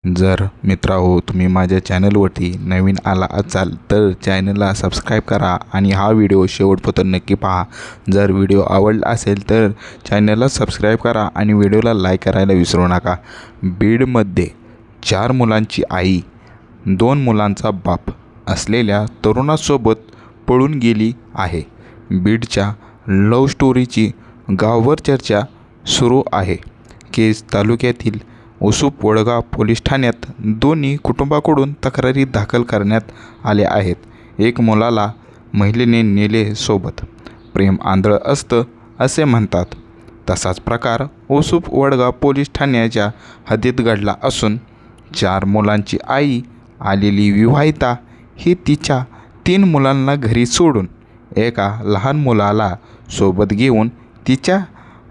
जर मित्रांनो तुम्ही माझ्या चॅनलवरती नवीन आला असाल तर चॅनलला सबस्क्राईब करा आणि हा व्हिडिओ शेवटपर्यंत नक्की पहा। जर व्हिडिओ आवडला असेल तर चॅनलला सबस्क्राईब करा आणि व्हिडिओला लाईक करायला विसरू नका। बीडमध्ये 4 मुलांची आई 2 मुलांचा बाप असलेल्या तरुणासोबत पळून गेली आहे। बीडच्या लव्ह स्टोरीची गावभर चर्चा सुरू आहे। केज तालुक्यातील उसूप वडगाव पोलीस ठाण्यात दोन्ही कुटुंबाकडून तक्रारी दाखल करण्यात आल्या आहेत। एक मुलाला महिलेने नेले सोबत, प्रेम आंधळं असतं असे म्हणतात तसाच प्रकार उसूप वडगाव पोलीस ठाण्याच्या हद्दीत घडला असून 4 मुलांची आई आलेली विवाहिता ही तिच्या 3 मुलांना घरी सोडून एका लहान मुलाला सोबत घेऊन तिच्या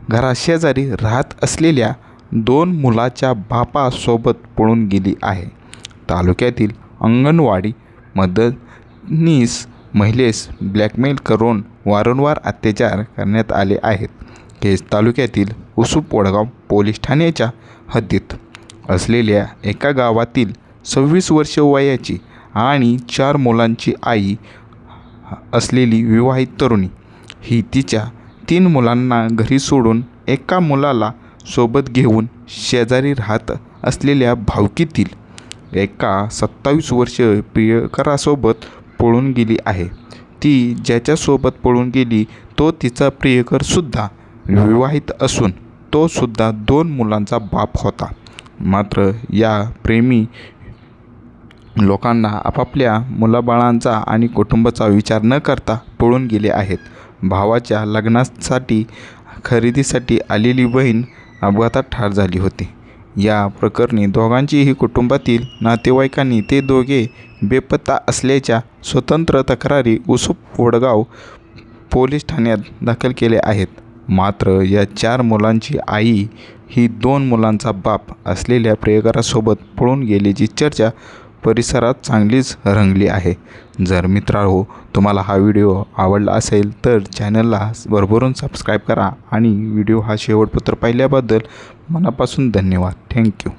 घराशेजारी राहत असलेल्या 2 मुलाच्या बापासोबत पळून गेली आहे। तालुक्यातील अंगणवाडी मदतनीस महिलेस ब्लॅकमेल करून वारंवार अत्याचार करण्यात आले आहेत। केज तालुक्यातील उसूप वडगाव पोलीस ठाण्याच्या हद्दीत असलेल्या एका गावातील 26 वर्ष वयाची आणि 4 मुलांची आई असलेली विवाहित तरुणी ही तिच्या 3 मुलांना घरी सोडून एका मुलाला सोबत घेऊन शेजारी राहत असलेल्या भावकीतील एका 27 वर्षीय प्रियकरासोबत पळून गेली आहे। ती ज्याच्यासोबत पळून गेली तो तिचा प्रियकर सुद्धा विवाहित असून तो सुद्धा 2 मुलांचा बाप होता। मात्र या प्रेमी लोकांना आपापल्या मुलाबाळांचा आणि कुटुंबाचा विचार न करता पळून गेले आहेत। भावाच्या लग्नासाठी खरेदीसाठी आलेली बहीण अपघातात ठार झाली होती। या प्रकरणी दोघांचीही कुटुंबातील नातेवाईकांनी ते दोघे बेपत्ता असल्याच्या स्वतंत्र तक्रारी उसूप वडगाव पोलीस ठाण्यात दाखल केल्या आहेत। मात्र या 4 मुलांची आई ही 2 मुलांचा बाप असलेल्या प्रियकरासोबत पळून गेल्याची चर्चा परिसरात चांगलीच रंगली आहे। जर मित्रांनो तुम्हाला हा व्हिडिओ आवडला असेल तर चॅनलला भरभरून सबस्क्राईब करा आणि व्हिडिओ हा शेवटपर्यंत पाहिल्याबद्दल मनापासून धन्यवाद। थँक्यू।